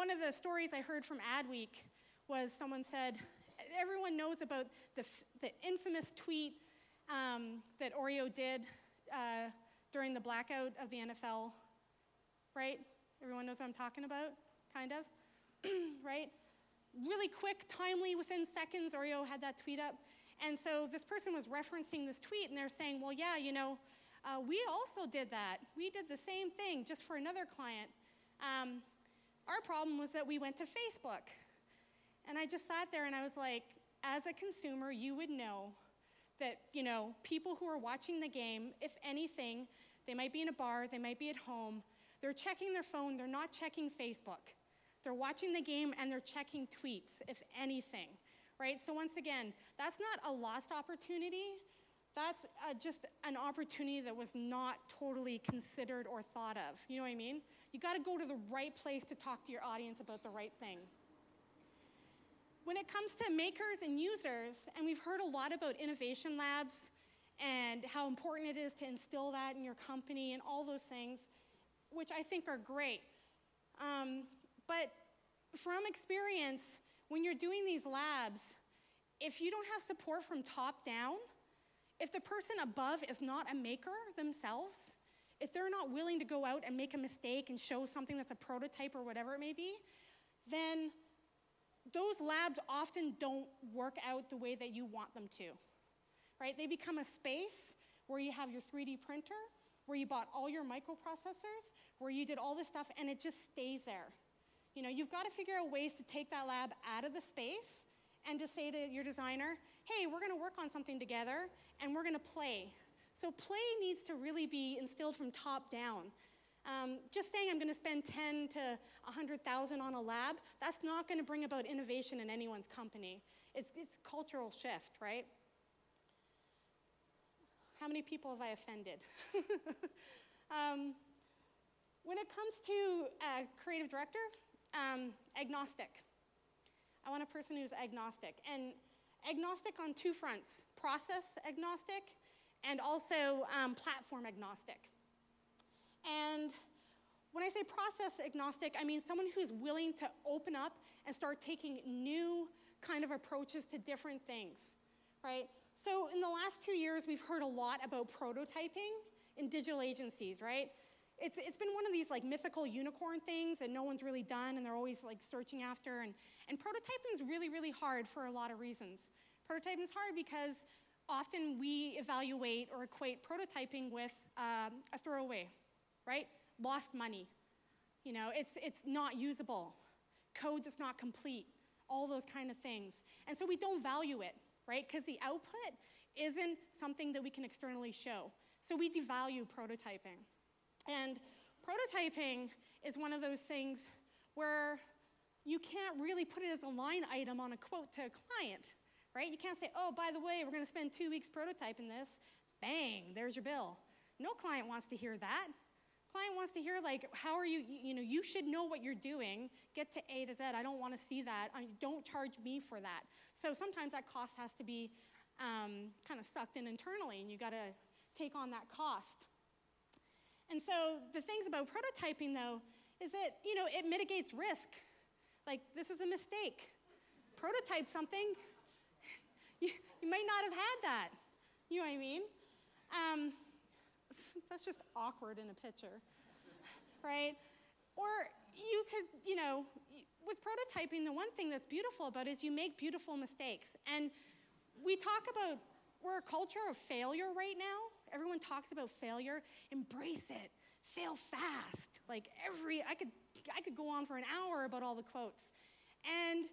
one of the stories I heard from Adweek was someone said, everyone knows about the infamous tweet that Oreo did during the blackout of the NFL, right? Everyone knows what I'm talking about, kind of, right? Really quick, timely, within seconds, Oreo had that tweet up. And so this person was referencing this tweet, and they're saying, well, yeah, we also did that. We did the same thing, just for another client. Our problem was that we went to Facebook. And I just sat there and I was like, as a consumer, you would know that, people who are watching the game, if anything, they might be in a bar, they might be at home, they're checking their phone, they're not checking Facebook. They're watching the game and they're checking tweets, if anything, right? So once again, that's not a lost opportunity. That's just an opportunity that was not totally considered or thought of. You know what I mean? You got to go to the right place to talk to your audience about the right thing. When it comes to makers and users, and we've heard a lot about innovation labs and how important it is to instill that in your company and all those things, which I think are great. But from experience, when you're doing these labs, if you don't have support from top down, if the person above is not a maker themselves, if they're not willing to go out and make a mistake and show something that's a prototype or whatever it may be, then those labs often don't work out the way that you want them to, right? They become a space where you have your 3D printer, where you bought all your microprocessors, where you did all this stuff, and it just stays there. You've got to figure out ways to take that lab out of the space and to say to your designer, hey, we're going to work on something together, and we're going to play. So play needs to really be instilled from top down. Just saying I'm going to spend 10 to 100,000 on a lab, that's not going to bring about innovation in anyone's company. It's cultural shift, right? How many people have I offended? When it comes to creative director, agnostic. I want a person who's agnostic. And agnostic on two fronts, process agnostic and also platform agnostic. And when I say process agnostic, I mean someone who's willing to open up and start taking new kind of approaches to different things, right? So in the last 2 years, we've heard a lot about prototyping in digital agencies, right? It's been one of these like mythical unicorn things that no one's really done and they're always like searching after. And prototyping is really, really hard for a lot of reasons. Prototyping is hard because often we evaluate or equate prototyping with a throwaway, right? Lost money. It's not usable. Code that's not complete. All those kind of things. And so we don't value it, right? Because the output isn't something that we can externally show. So we devalue prototyping. And prototyping is one of those things where you can't really put it as a line item on a quote to a client, right? You can't say, oh, by the way, we're going to spend 2 weeks prototyping this. Bang, there's your bill. No client wants to hear that. Client wants to hear, like, how are you, you should know what you're doing. Get to A to Z. I don't want to see that. Don't charge me for that. So sometimes that cost has to be kind of sucked in internally, and you got to take on that cost. And so the things about prototyping, though, is that, it mitigates risk. Like, this is a mistake. Prototype something, you might not have had that. You know what I mean? That's just awkward in a picture, right? Or you could, with prototyping, the one thing that's beautiful about it is you make beautiful mistakes. And we talk about, we're a culture of failure right now. Everyone talks about failure. Embrace it. Fail fast. Like I could go on for an hour about all the quotes. And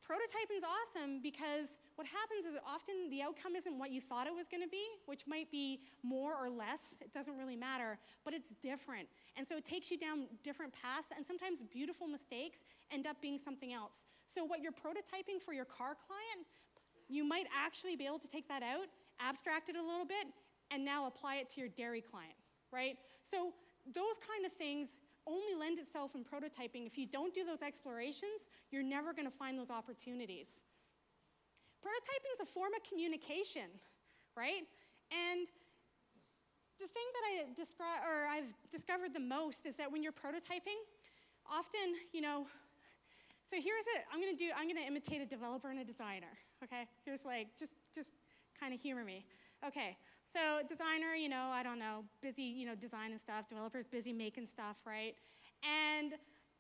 prototyping is awesome because what happens is often the outcome isn't what you thought it was going to be, which might be more or less. It doesn't really matter, but it's different. And so it takes you down different paths, and sometimes beautiful mistakes end up being something else. So what you're prototyping for your car client, you might actually be able to take that out, abstract it a little bit, and now apply it to your dairy client, right? So those kind of things only lend itself in prototyping. If you don't do those explorations, you're never going to find those opportunities. Prototyping is a form of communication, right? And the thing that I've discovered the most is that when you're prototyping, often, So here's it. I'm gonna imitate a developer and a designer. Okay. Here's like just kind of humor me. Okay. So designer, I don't know, busy, designing stuff. Developer's busy making stuff, right? And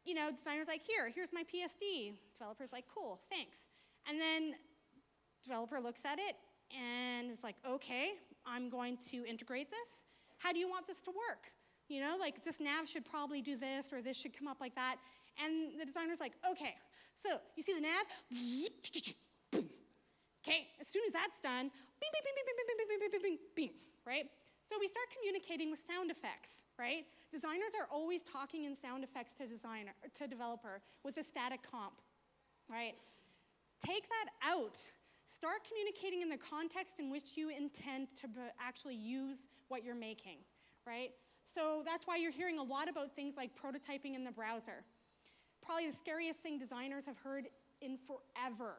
designer's like, here's my PSD. Developer's like, cool, thanks. And then developer looks at it and is like, okay, I'm going to integrate this. How do you want this to work? Like this nav should probably do this, or this should come up like that. And the designer's like, okay, so you see the nav? Okay, as soon as that's done, bing, bing, bing, bing, bing, bing, bing, bing, bing, bing, bing, right? So we start communicating with sound effects, right? Designers are always talking in sound effects to developer with a static comp, right? Take that out. Start communicating in the context in which you intend to actually use what you're making, right? So that's why you're hearing a lot about things like prototyping in the browser. Probably the scariest thing designers have heard in forever.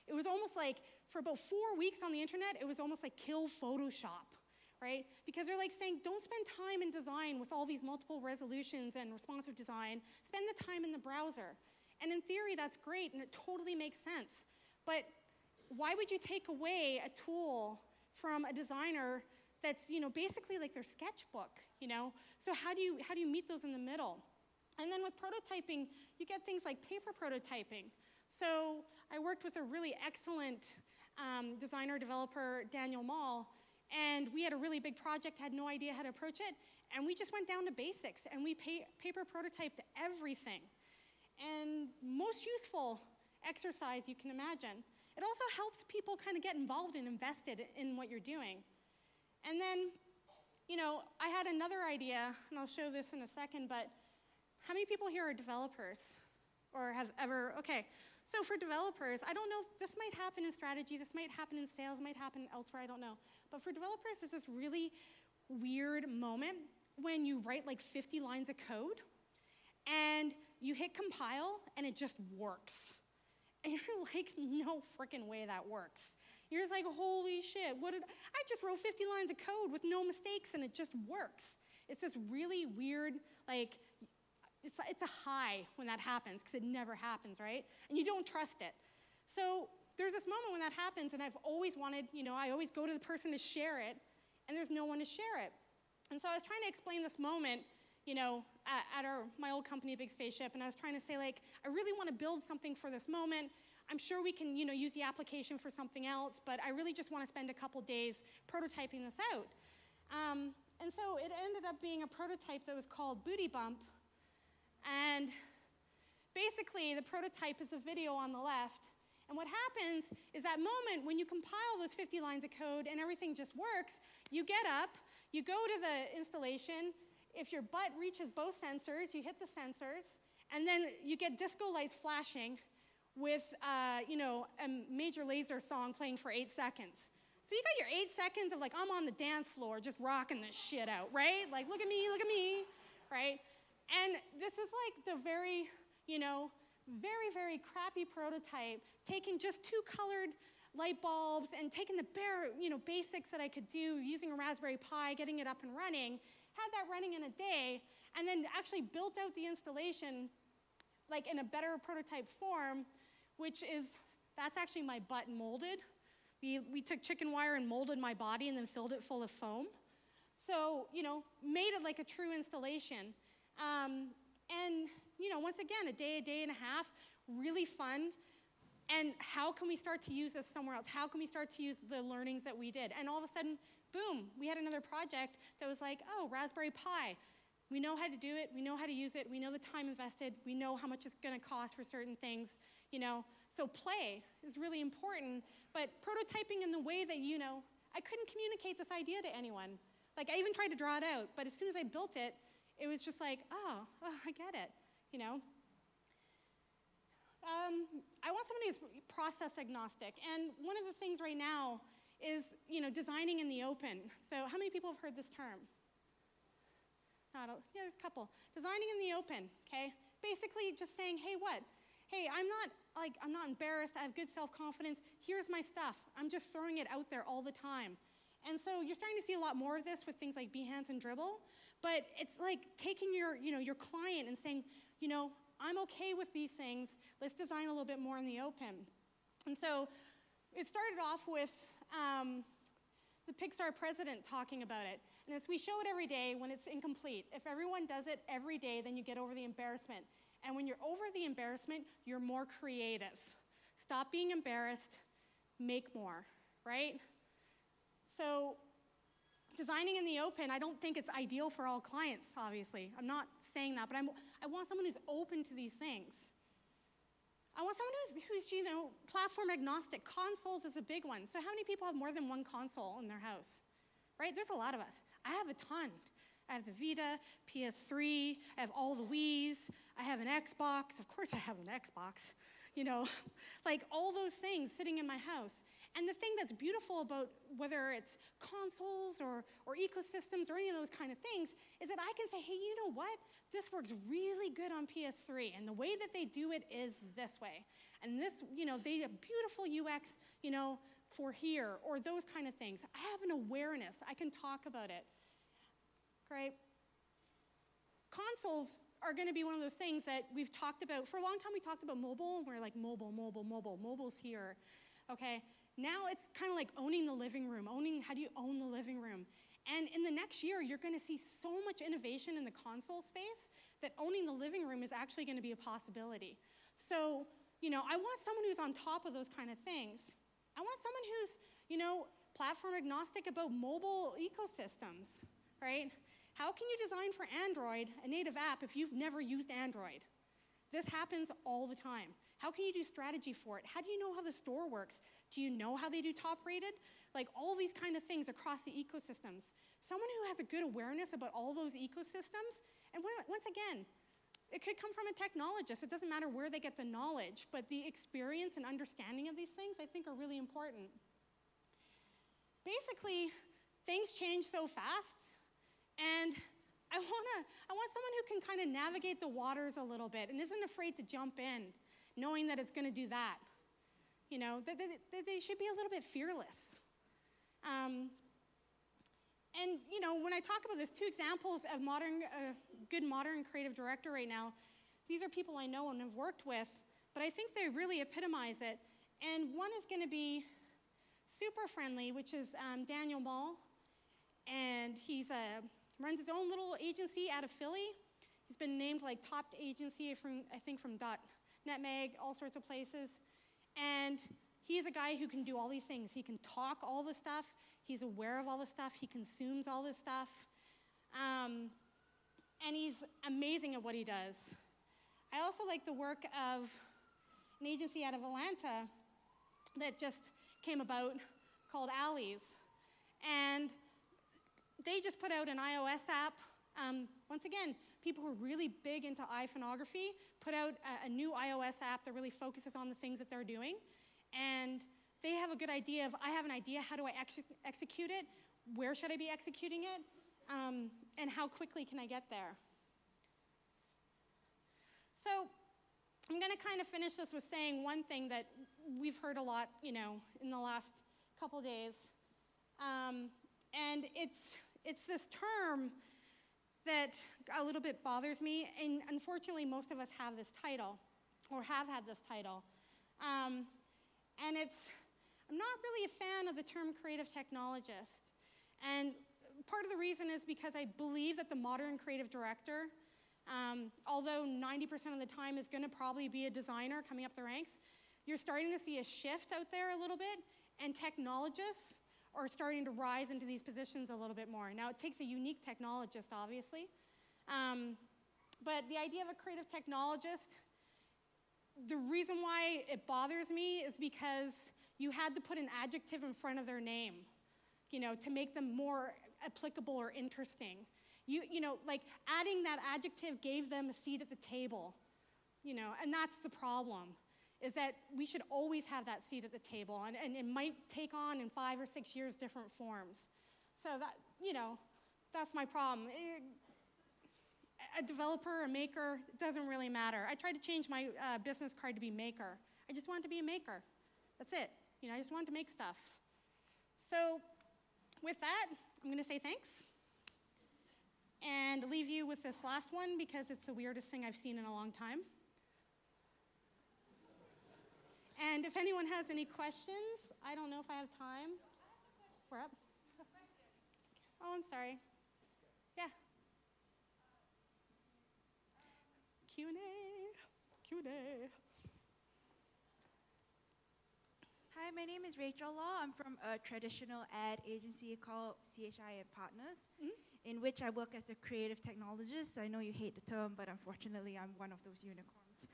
It was almost like, for about 4 weeks on the internet, it was almost like kill Photoshop, right? Because they're like saying, don't spend time in design with all these multiple resolutions and responsive design. Spend the time in the browser. And in theory, that's great, and it totally makes sense. But why would you take away a tool from a designer that's, basically like their sketchbook, So how do you meet those in the middle? And then with prototyping, you get things like paper prototyping. So I worked with a really excellent designer, developer, Daniel Mall, and we had a really big project, had no idea how to approach it, and we just went down to basics, and we paper prototyped everything. And most useful exercise you can imagine. It also helps people kind of get involved and invested in what you're doing. And then, I had another idea, and I'll show this in a second, but how many people here are developers? Or have ever, okay. So for developers, I don't know, this might happen in strategy, this might happen in sales, might happen elsewhere, I don't know. But for developers, there's this really weird moment when you write like 50 lines of code, and you hit compile, and it just works. And you're like, no frickin' way that works. You're just like, holy shit, I just wrote 50 lines of code with no mistakes, and it just works. It's this really weird, like, it's a high when that happens, because it never happens, right? And you don't trust it. So there's this moment when that happens, and I've always wanted, I always go to the person to share it, and there's no one to share it. And so I was trying to explain this moment, at my old company, Big Spaceship, and I was trying to say, like, I really want to build something for this moment. I'm sure we can, use the application for something else, but I really just want to spend a couple days prototyping this out. And so it ended up being a prototype that was called Booty Bump. And basically, the prototype is a video on the left. And what happens is that moment when you compile those 50 lines of code and everything just works, you get up, you go to the installation. If your butt reaches both sensors, you hit the sensors, and then you get disco lights flashing with a Major Lazer song playing for 8 seconds. So you got your 8 seconds of like, I'm on the dance floor just rocking this shit out, right? Like, look at me, right? And this is like the very, very, very crappy prototype, taking just 2 colored light bulbs and taking the bare, basics that I could do using a Raspberry Pi, getting it up and running, had that running in a day, and then actually built out the installation like in a better prototype form, that's actually my butt molded. We took chicken wire and molded my body and then filled it full of foam. So, made it like a true installation. And, once again, a day and a half, really fun. And how can we start to use this somewhere else? How can we start to use the learnings that we did? And all of a sudden, boom, we had another project that was like, oh, Raspberry Pi. We know how to do it. We know how to use it. We know the time invested. We know how much it's going to cost for certain things, So play is really important. But prototyping in the way that, I couldn't communicate this idea to anyone. Like, I even tried to draw it out. But as soon as I built it, it was just like, oh, I get it, I want somebody who's process agnostic. And one of the things right now is, designing in the open. So how many people have heard this term? Yeah, there's a couple. Designing in the open, okay? Basically just saying, hey, I'm not embarrassed. I have good self-confidence. Here's my stuff. I'm just throwing it out there all the time. And so you're starting to see a lot more of this with things like Behance and Dribble. But it's like taking your client and saying, I'm okay with these things. Let's design a little bit more in the open. And so it started off with the Pixar president talking about it. And as we show it every day when it's incomplete, if everyone does it every day, then you get over the embarrassment. And when you're over the embarrassment, you're more creative. Stop being embarrassed, make more, right? So designing in the open, I don't think it's ideal for all clients, obviously. I'm not saying that, but I want someone who's open to these things. I want someone who's platform agnostic. Consoles is a big one. So how many people have more than one console in their house? Right? There's a lot of us. I have a ton. I have the Vita, PS3, I have all the Wiis, I have an Xbox. Of course I have an Xbox. Like all those things sitting in my house. And the thing that's beautiful about whether it's consoles or ecosystems or any of those kind of things is that I can say, hey, you know what? This works really good on PS3, and the way that they do it is this way. And this, they have beautiful UX, for here, or those kind of things. I have an awareness. I can talk about it. Great. Consoles are going to be one of those things that we've talked about. For a long time, we talked about mobile, and we're like, mobile. Mobile's here, okay? Now it's kind of like owning the living room, how do you own the living room? And in the next year, you're going to see so much innovation in the console space that owning the living room is actually going to be a possibility. So, I want someone who's on top of those kind of things. I want someone who's, platform agnostic about mobile ecosystems, right? How can you design for Android a native app if you've never used Android? This happens all the time. How can you do strategy for it? How do you know how the store works? Do you know how they do top rated? Like all these kind of things across the ecosystems. Someone who has a good awareness about all those ecosystems, and once again, it could come from a technologist. It doesn't matter where they get the knowledge, but the experience and understanding of these things I think are really important. Basically, things change so fast, and I want someone who can kind of navigate the waters a little bit and isn't afraid to jump in, knowing that it's going to do that. They should be a little bit fearless. And when I talk about this, 2 examples of good modern creative director right now, these are people I know and have worked with, but I think they really epitomize it. And one is going to be super friendly, which is Daniel Mall, and he's runs his own little agency out of Philly. He's been named like top agency from .NetMag, all sorts of places. And he's a guy who can do all these things. He can talk all the stuff. He's aware of all the stuff. He consumes all this stuff. And he's amazing at what he does. I also like the work of an agency out of Atlanta that just came about called Alleys. And they just put out an iOS app. Once again, people who are really big into iPhoneography put out a new iOS app that really focuses on the things that they're doing. And they have a good idea of, I have an idea, how do I execute it? Where should I be executing it? And how quickly can I get there? So I'm going to kind of finish this with saying one thing that we've heard a lot, in the last couple days. And it's this term that a little bit bothers me, and unfortunately most of us have this title, or have had this title. And I'm not really a fan of the term creative technologist. And part of the reason is because I believe that the modern creative director, although 90% of the time is going to probably be a designer coming up the ranks, you're starting to see a shift out there a little bit, and technologists are starting to rise into these positions a little bit more. Now, it takes a unique technologist, obviously. But the idea of a creative technologist, the reason why it bothers me is because you had to put an adjective in front of their name, to make them more applicable or interesting. Like adding that adjective gave them a seat at the table, and that's the problem, is that we should always have that seat at the table, and it might take on in 5 or 6 years different forms. So that, that's my problem. A developer, a maker, it doesn't really matter. I tried to change my business card to be maker. I just wanted to be a maker. That's it. I just wanted to make stuff. So with that, I'm going to say thanks and leave you with this last one because it's the weirdest thing I've seen in a long time. And if anyone has any questions, I don't know if I have time. We're up. Oh, I'm sorry. Yeah. Q&A. Q&A. Hi, my name is Rachel Law. I'm from a traditional ad agency called CHI and Partners, in which I work as a creative technologist. I know you hate the term, but unfortunately, I'm one of those unicorns.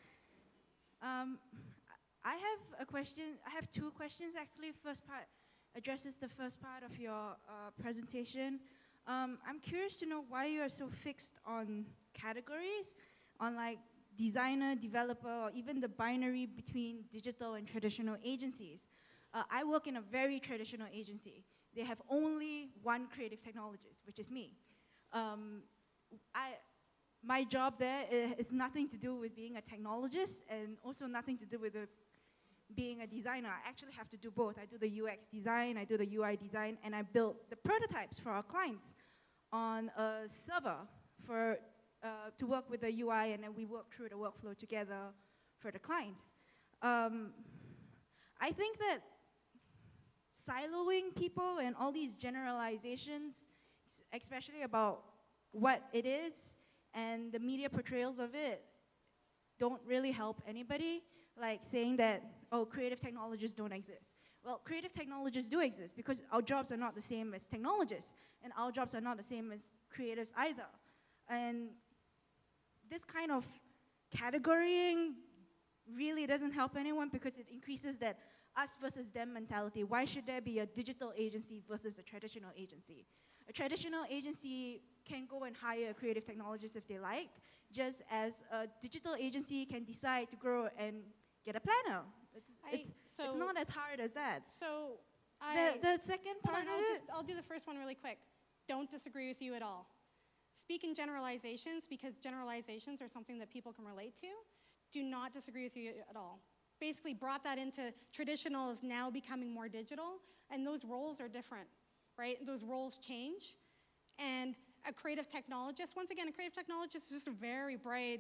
I have a question. I have two questions, actually. First part addresses the first part of your presentation. I'm curious to know why you are so fixed on categories, on like designer, developer, or even the binary between digital and traditional agencies. I work in a very traditional agency. They have only one creative technologist, which is me. My job there is nothing to do with being a technologist and also nothing to do with being a designer. I actually have to do both. I do the UX design, I do the UI design, and I build the prototypes for our clients on a server to work with the UI, and then we work through the workflow together for the clients. I think that siloing people and all these generalizations, especially about what it is and the media portrayals of it, don't really help anybody. Like saying that, oh, creative technologists don't exist. Well, creative technologists do exist because our jobs are not the same as technologists, and our jobs are not the same as creatives either. And this kind of categorying really doesn't help anyone because it increases that us versus them mentality. Why should there be a digital agency versus a traditional agency? A traditional agency can go and hire a creative technologist if they like, just as a digital agency can decide to grow and get a planner. It's not as hard as that. So the second part of it. I'll do the first one really quick. Don't disagree with you at all. Speak in generalizations because generalizations are something that people can relate to. Do not disagree with you at all. Basically brought that into traditional is now becoming more digital, and those roles are different, right? Those roles change. And a creative technologist, once again, a creative technologist is just a very broad,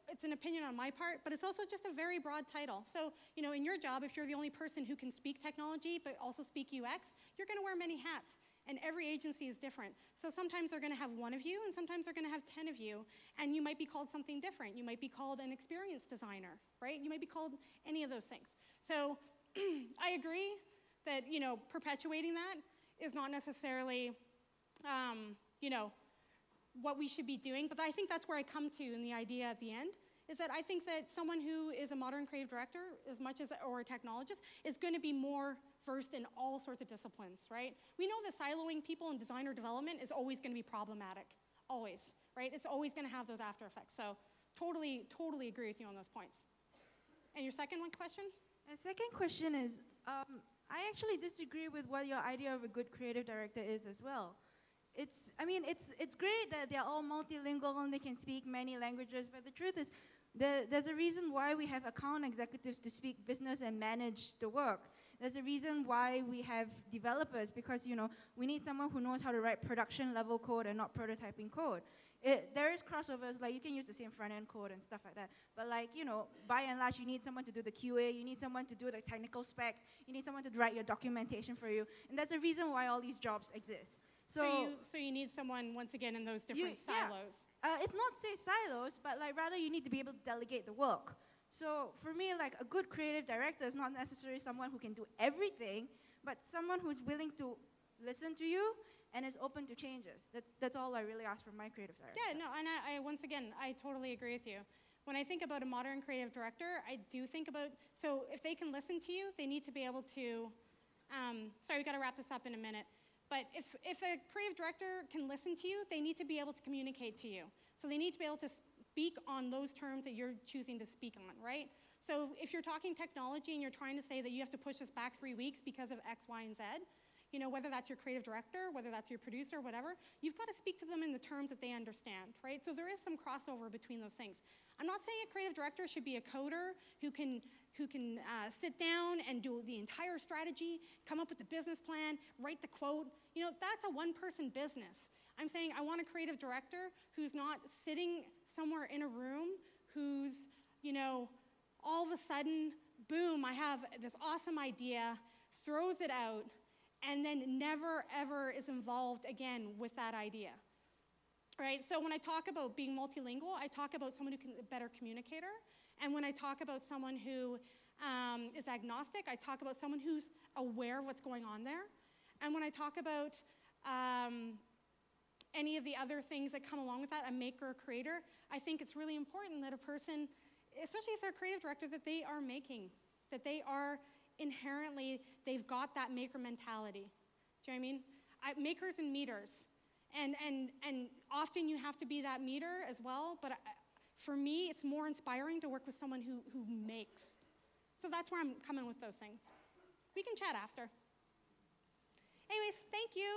it's an opinion on my part, but it's also just a very broad title. So, in your job, if you're the only person who can speak technology but also speak UX, you're going to wear many hats. And every agency is different. So sometimes they're going to have one of you, and sometimes they're going to have 10 of you, and you might be called something different. You might be called an experience designer, right? You might be called any of those things. So I agree that, perpetuating that is not necessarily, what we should be doing, but I think that's where I come to in the idea at the end, is that I think that someone who is a modern creative director, or a technologist, is going to be more versed in all sorts of disciplines, right? We know that siloing people in designer development is always going to be problematic, always, right? It's always going to have those after effects. So totally agree with you on those points. And your second question? The second question is, I actually disagree with what your idea of a good creative director is as well. It's great that they're all multilingual and they can speak many languages, but the truth is, there's a reason why we have account executives to speak business and manage the work. There's a reason why we have developers, because we need someone who knows how to write production level code and not prototyping code. There is crossovers, like you can use the same front end code and stuff like that. But by and large, you need someone to do the QA, you need someone to do the technical specs, you need someone to write your documentation for you. And that's the reason why all these jobs exist. So you need someone, once again, in those different silos. Yeah. It's not say silos, but rather you need to be able to delegate the work. So for me, a good creative director is not necessarily someone who can do everything, but someone who's willing to listen to you and is open to changes. That's all I really ask from my creative director. Yeah, no, and once again, I totally agree with you. When I think about a modern creative director, I do think about, so if they can listen to you, they need to be able to, sorry, we've got to wrap this up in a minute. But if a creative director can listen to you, they need to be able to communicate to you. So they need to be able to speak on those terms that you're choosing to speak on, right? So if you're talking technology and you're trying to say that you have to push this back 3 weeks because of X, Y, and Z, whether that's your creative director, whether that's your producer, whatever, you've got to speak to them in the terms that they understand, right? So there is some crossover between those things. I'm not saying a creative director should be a coder who can sit down and do the entire strategy, come up with the business plan, write the quote. That's a one-person business. I'm saying I want a creative director who's not sitting somewhere in a room, who's, all of a sudden, boom, I have this awesome idea, throws it out, and then never, ever is involved again with that idea. Right? So when I talk about being multilingual, I talk about someone who can a better communicator. And when I talk about someone who is agnostic, I talk about someone who's aware of what's going on there. And when I talk about any of the other things that come along with that, a maker or creator, I think it's really important that a person, especially if they're a creative director, that they are making, that they are inherently, they've got that maker mentality. Do you know what I mean? Makers and meters. And often you have to be that meter as well, but for me, it's more inspiring to work with someone who makes. So that's where I'm coming with those things. We can chat after. Anyways, thank you.